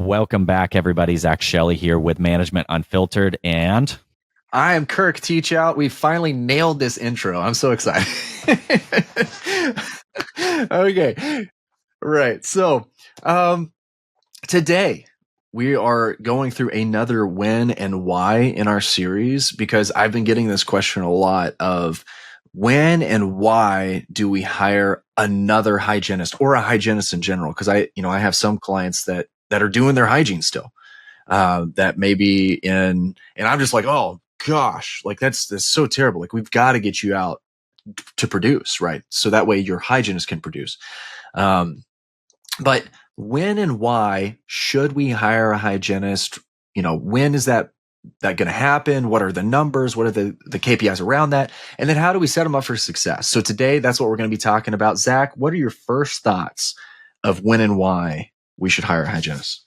Welcome back, everybody. Zach Shelley here with Management Unfiltered, and I am Kirk, Teachout. We finally nailed this intro. I'm so excited. Okay, right. So today we are going through another when and why in our series, because I've been getting this question a lot of when and why do we hire another hygienist or a hygienist in general? Because I have some clients that are doing their hygiene still, that may be in, and I'm just like, oh gosh, like that's so terrible. Like, we've got to get you out to produce, right? So that way your hygienist can produce. But when and why should we hire a hygienist? When is that going to happen? What are the numbers? What are the KPIs around that? And then how do we set them up for success? So today, that's what we're going to be talking about. Zach, what are your first thoughts of when and why we should hire a hygienist?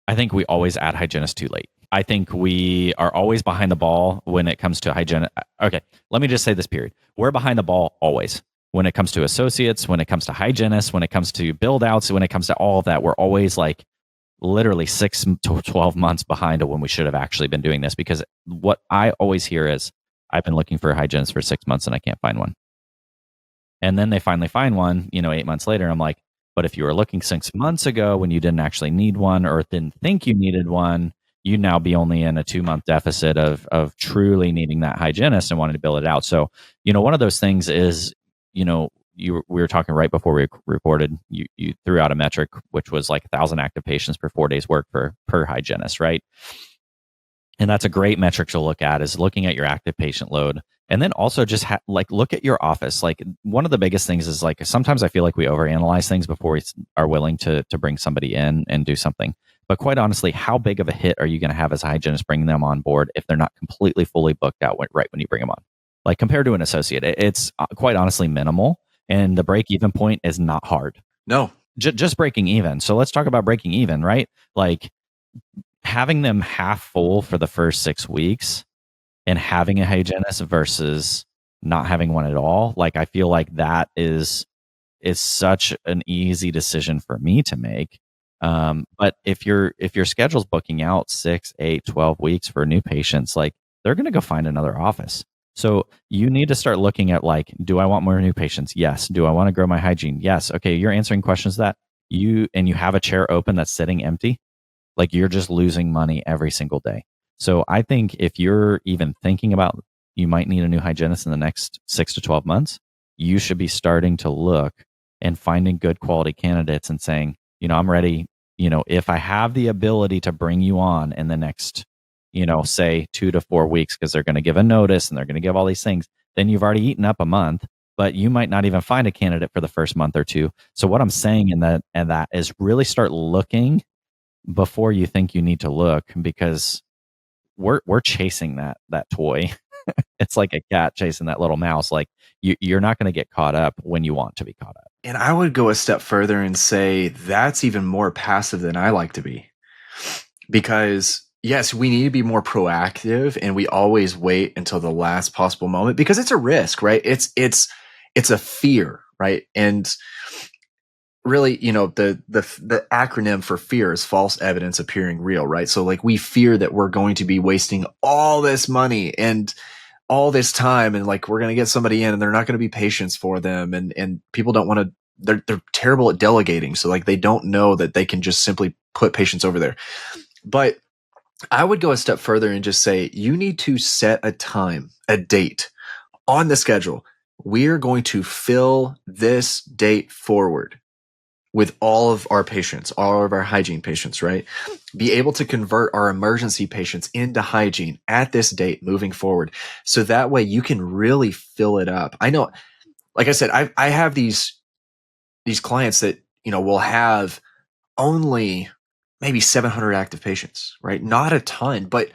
I think we always add hygienists too late. I think we are always behind the ball when it comes to hygiene. Okay, let me just say this period. We're behind the ball always. When it comes to associates, when it comes to hygienists, when it comes to build outs, when it comes to all of that, we're always like literally 6 to 12 months behind of when we should have actually been doing this. Because what I always hear is, I've been looking for a hygienist for 6 months and I can't find one. And then they finally find one, 8 months later. I'm like, but if you were looking 6 months ago when you didn't actually need one or didn't think you needed one, you'd now be only in a 2-month deficit of truly needing that hygienist and wanting to build it out. So, one of those things is, we were talking right before we recorded, you threw out a metric, which was like 1,000 active patients per 4 days work per hygienist, right? And that's a great metric to look at, is looking at your active patient load. And then also just look at your office. Like, one of the biggest things is, like, sometimes I feel like we overanalyze things before we are willing to bring somebody in and do something. But quite honestly, how big of a hit are you going to have as a hygienist bringing them on board if they're not completely fully booked out right when you bring them on? Like, compared to an associate, it's quite honestly minimal. And the break-even point is not hard. No. Just breaking even. So let's talk about breaking even, right? Like, having them half full for the first 6 weeks and having a hygienist versus not having one at all. Like, I feel like that is such an easy decision for me to make. But if your schedule's booking out 6, 8, 12 weeks for new patients, like, they're going to go find another office. So you need to start looking at, like, do I want more new patients? Yes. Do I want to grow my hygiene? Yes. Okay. You're answering questions that you have a chair open that's sitting empty. Like, you're just losing money every single day. So I think if you're even thinking about you might need a new hygienist in the next 6 to 12 months, you should be starting to look and finding good quality candidates and saying, I'm ready. If I have the ability to bring you on in the next, say 2 to 4 weeks, because they're going to give a notice and they're going to give all these things, then you've already eaten up a month, but you might not even find a candidate for the first month or two. So what I'm saying in that is really start looking before you think you need to look, because we're chasing that toy. It's like a cat chasing that little mouse. Like, you're not going to get caught up when you want to be caught up. And I would go a step further and say that's even more passive than I like to be. Because yes, we need to be more proactive, and we always wait until the last possible moment, because it's a risk, right? It's a fear, right? And really, the acronym for fear is false evidence appearing real, right? So, like, we fear that we're going to be wasting all this money and all this time, and, like, we're going to get somebody in and they're not going to be patients for them, and people don't want to, they're terrible at delegating. So, like, they don't know that they can just simply put patients over there. But I would go a step further and just say, you need to set a time, a date on the schedule. We're going to fill this date forward with all of our patients, all of our hygiene patients, right? Be able to convert our emergency patients into hygiene at this date moving forward. So that way you can really fill it up. I know, like I said, I have these clients that, will have only maybe 700 active patients, right? Not a ton, but,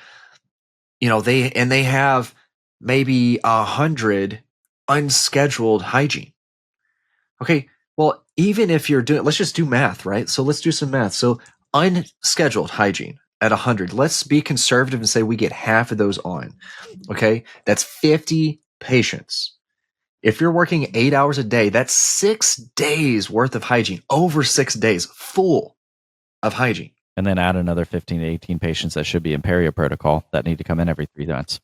they have maybe 100 unscheduled hygiene. Okay. Well, even if you're doing, let's just do math, right? So let's do some math. So unscheduled hygiene at 100, let's be conservative and say we get half of those on. Okay. That's 50 patients. If you're working 8 hours a day, that's 6 days worth of hygiene, over 6 days full of hygiene. And then add another 15 to 18 patients that should be in perio protocol that need to come in every 3 months.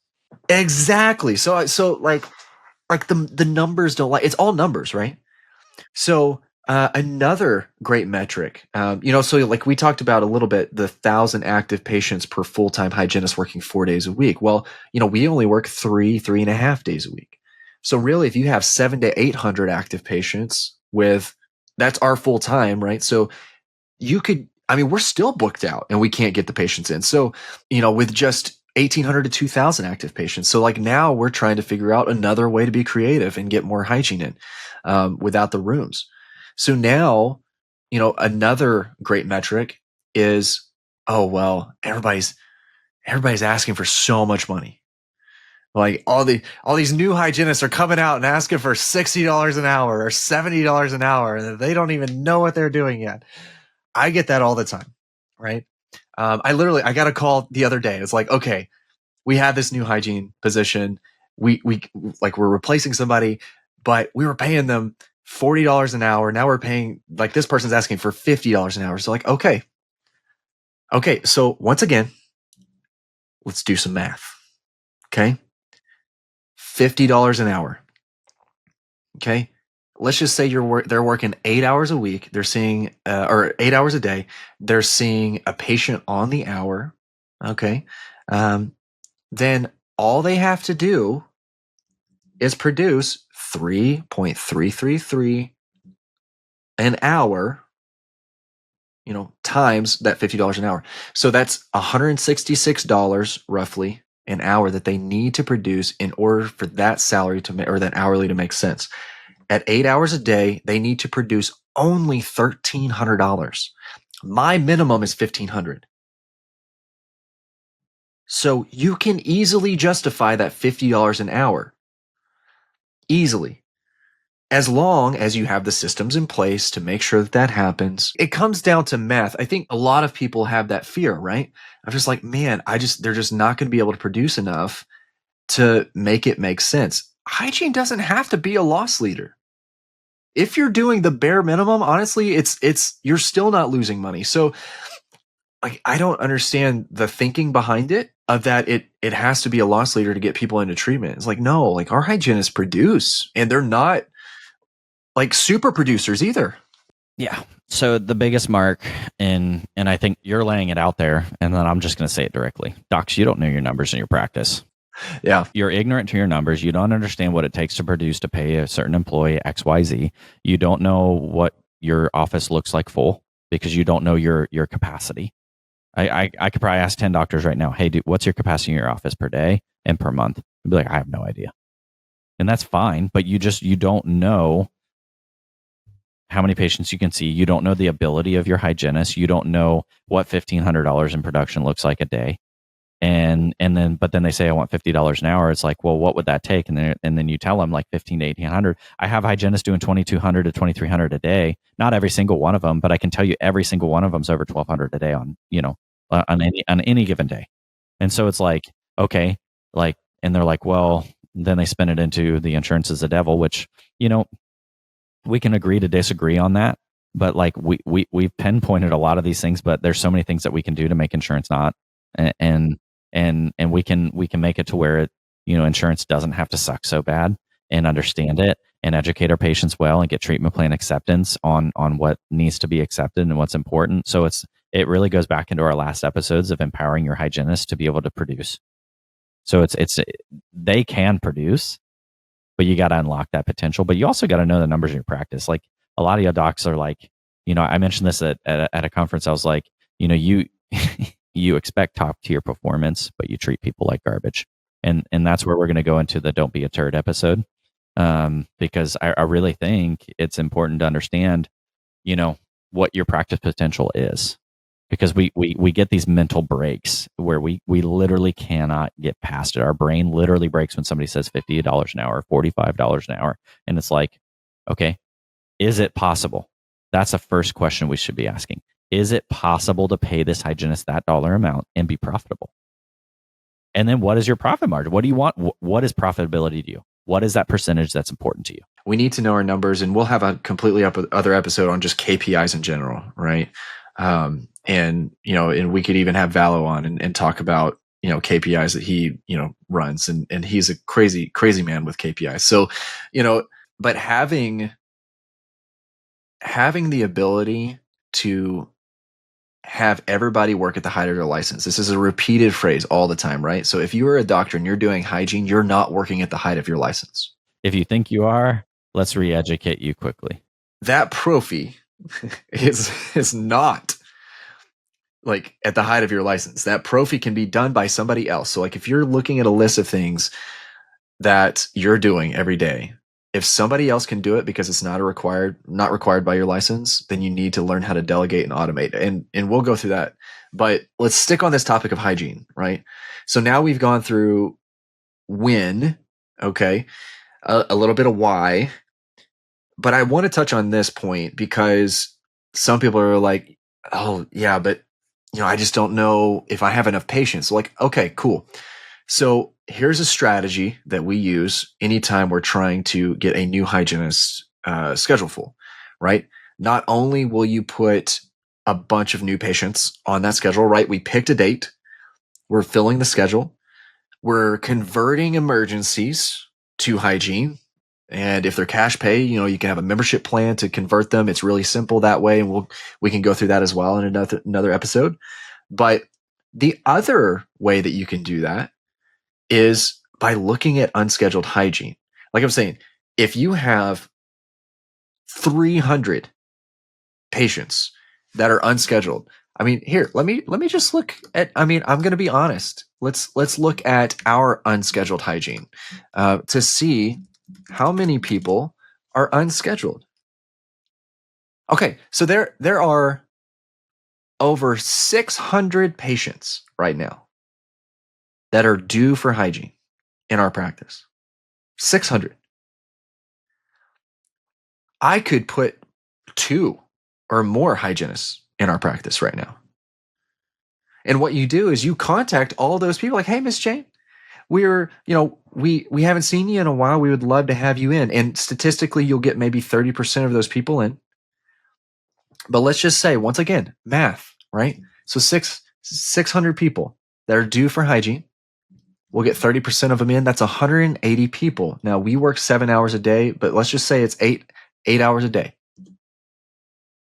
Exactly. So like the numbers don't it's all numbers, right? So another great metric, so like we talked about a little bit, the 1,000 active patients per full-time hygienist working 4 days a week. Well, we only work 3.5 days a week. So really, if you have 700 to 800 active patients that's our full time, right? So we're still booked out and we can't get the patients in. So, with just 1,800 to 2,000 active patients. So like now we're trying to figure out another way to be creative and get more hygiene in without the rooms. So now, another great metric is, oh, well, everybody's asking for so much money. Like all these new hygienists are coming out and asking for $60 an hour or $70 an hour, and they don't even know what they're doing yet. I get that all the time, right? I got a call the other day. It's like, okay, we had this new hygiene position. We're replacing somebody, but we were paying them $40 an hour. Now we're paying, like, this person's asking for $50 an hour. So like, okay. So once again, let's do some math. Okay. $50 an hour. Okay. Let's just say they're working 8 hours a week. They're seeing, or 8 hours a day. They're seeing a patient on the hour. Okay. Then all they have to do is produce 3.333 an hour, times that $50 an hour. So that's $166 roughly an hour that they need to produce in order for that salary or that hourly to make sense. At 8 hours a day, they need to produce only $1,300. My minimum is $1,500. So you can easily justify that $50 an hour. Easily. As long as you have the systems in place to make sure that happens. It comes down to math. I think a lot of people have that fear, right? I'm just like, man, they're just not going to be able to produce enough to make it make sense. Hygiene doesn't have to be a loss leader. If you're doing the bare minimum, honestly, you're still not losing money. So like, I don't understand the thinking behind it, of that it has to be a loss leader to get people into treatment. It's like, no, like, our hygienists produce, and they're not like super producers either. Yeah. So the biggest mark, and I think you're laying it out there, and then I'm just going to say it directly. Docs, you don't know your numbers in your practice. Yeah. You're ignorant to your numbers. You don't understand what it takes to produce to pay a certain employee XYZ. You don't know what your office looks like full, because you don't know your capacity. I could probably ask 10 doctors right now, hey, dude, what's your capacity in your office per day and per month? I'd be like, I have no idea. And that's fine, but you don't know how many patients you can see. You don't know the ability of your hygienist. You don't know what $1,500 in production looks like a day. But then they say, I want $50 an hour. It's like, well, what would that take? And then you tell them like 1,500 to 1,800. I have hygienists doing 2,200 to 2,300 a day. Not every single one of them, but I can tell you every single one of them is over 1,200 a day on any given day. And so it's like, okay, like, and they're like, well, then they spin it into the insurance is the devil, which, we can agree to disagree on that. But like, we've pinpointed a lot of these things, but there's so many things that we can do to make insurance not, and we can make it to where insurance doesn't have to suck so bad, and understand it and educate our patients well and get treatment plan acceptance on what needs to be accepted and what's important. So it really goes back into our last episodes of empowering your hygienist to be able to produce. So they can produce, but you got to unlock that potential. But you also got to know the numbers in your practice. Like, a lot of your docs are like, I mentioned this at a conference. I was like, you expect top tier performance, but you treat people like garbage. And that's where we're going to go into the don't be a turd episode. Because I really think it's important to understand, what your practice potential is. Because we get these mental breaks where we literally cannot get past it. Our brain literally breaks when somebody says $50 an hour, $45 an hour. And it's like, okay, is it possible? That's the first question we should be asking. Is it possible to pay this hygienist that dollar amount and be profitable? And then what is your profit margin? What do you want? What is profitability to you? What is that percentage that's important to you? We need to know our numbers, and we'll have a completely other episode on just KPIs in general, right? And we could even have Valo on and talk about KPIs that he runs, and he's a crazy man with KPIs. So but having the ability to have everybody work at the height of their license. This is a repeated phrase all the time, right? So if you are a doctor and you're doing hygiene, you're not working at the height of your license. If you think you are, let's re-educate you quickly. That prophy is not like at the height of your license. That prophy can be done by somebody else. So like if you're looking at a list of things that you're doing every day, if somebody else can do it because it's not required by your license, then you need to learn how to delegate and automate. And we'll go through that. But let's stick on this topic of hygiene, right? So now we've gone through when, okay, a little bit of why, but I want to touch on this point because some people are like, oh yeah, but I just don't know if I have enough patience. Like, okay, cool. So here's a strategy that we use anytime we're trying to get a new hygienist schedule full, right? Not only will you put a bunch of new patients on that schedule, right? We picked a date. We're filling the schedule. We're converting emergencies to hygiene. And if they're cash pay, you can have a membership plan to convert them. It's really simple that way. And we can go through that as well in another episode. But the other way that you can do that is by looking at unscheduled hygiene. Like I'm saying, if you have 300 patients that are unscheduled, I mean, here, let me just look at, I'm going to be honest. Let's look at our unscheduled hygiene to see how many people are unscheduled. Okay, so there are over 600 patients right now that are due for hygiene in our practice. 600. I could put 2 or more hygienists in our practice right now. And what you do is you contact all those people like, hey, Miss Jane, we haven't seen you in a while. We would love to have you in. And statistically, you'll get maybe 30% of those people in. But let's just say, once again, math, right? So 600 people that are due for hygiene. We'll get 30% of them in. That's 180 people. Now, we work 7 hours a day, but let's just say it's 8 hours a day.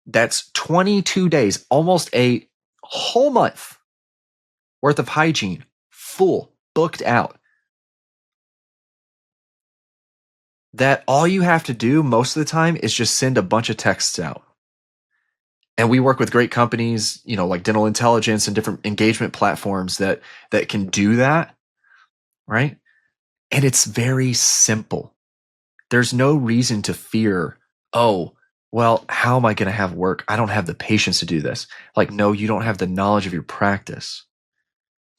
That's 22 days, almost a whole month worth of hygiene, full, booked out. That all you have to do most of the time is just send a bunch of texts out. And we work with great companies, like Dental Intelligence and different engagement platforms that can do that, right? And it's very simple. There's no reason to fear, oh, well, how am I going to have work? I don't have the patience to do this. Like, no, you don't have the knowledge of your practice.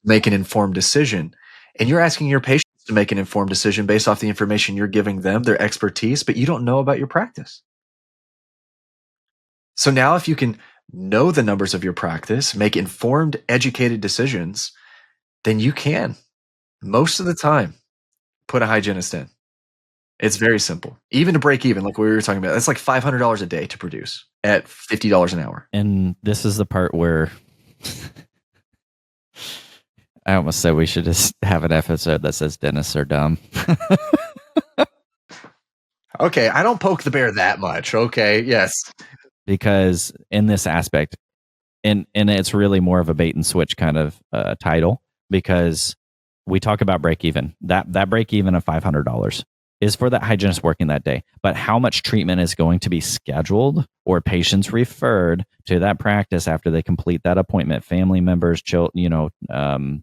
Make an informed decision. And you're asking your patients to make an informed decision based off the information you're giving them, their expertise, but you don't know about your practice. So now if you can know the numbers of your practice, make informed, educated decisions, then you can, most of the time, put a hygienist in. It's very simple. Even to break even, like we were talking about, it's like $500 a day to produce at $50 an hour. And this is the part where I almost said we should just have an episode that says dentists are dumb. Okay, I don't poke the bear that much. Okay, yes. Because in this aspect, and it's really more of a bait and switch kind of title, because we talk about break even. That break even of $500 is for that hygienist working that day. But how much treatment is going to be scheduled or patients referred to that practice after they complete that appointment? Family members, children,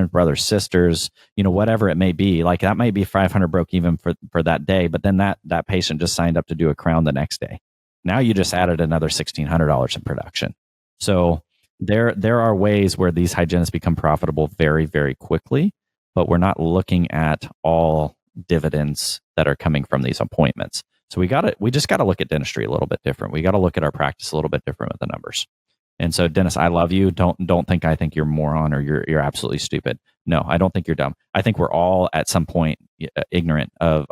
brothers, sisters, whatever it may be. Like that might be 500 broke even for that day, but then that patient just signed up to do a crown the next day. Now you just added another $1,600 in production. So there are ways where these hygienists become profitable very, very quickly, but we're not looking at all dividends that are coming from these appointments. So we just got to look at dentistry a little bit different. We got to look at our practice a little bit different with the numbers. And so, Dennis, I love you. Don't think I think you're a moron or you're absolutely stupid. No, I don't think you're dumb. I think we're all at some point ignorant of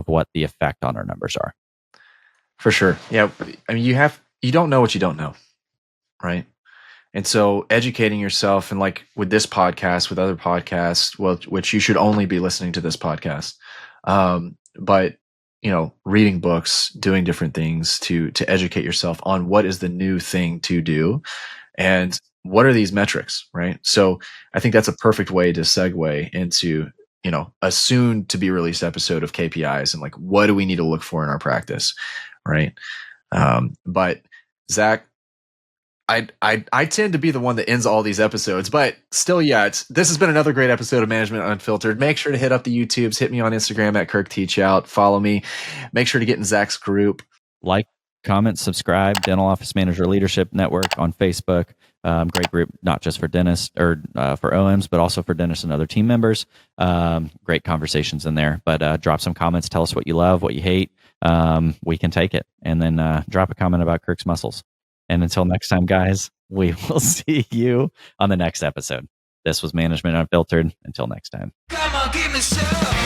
what the effect on our numbers are. For sure. Yeah. I mean, you don't know what you don't know. right? And so educating yourself, and like with this podcast, with other podcasts, well, which you should only be listening to this podcast. But reading books, doing different things to educate yourself on what is the new thing to do and what are these metrics, right? So I think that's a perfect way to segue into, a soon to be released episode of KPIs and like, what do we need to look for in our practice, right? But Zach, I tend to be the one that ends all these episodes, but still, this has been another great episode of Management Unfiltered. Make sure to hit up the YouTubes, hit me on Instagram at Kirk Teachout, follow me, make sure to get in Zach's group. Like, comment, subscribe, Dental Office Manager Leadership Network on Facebook. Great group, not just for dentists or for OMs, but also for dentists and other team members. Great conversations in there, but drop some comments. Tell us what you love, what you hate. We can take it. And then drop a comment about Kirk's muscles. And until next time, guys, we will see you on the next episode. This was Management Unfiltered. Until next time. Come on, give me some.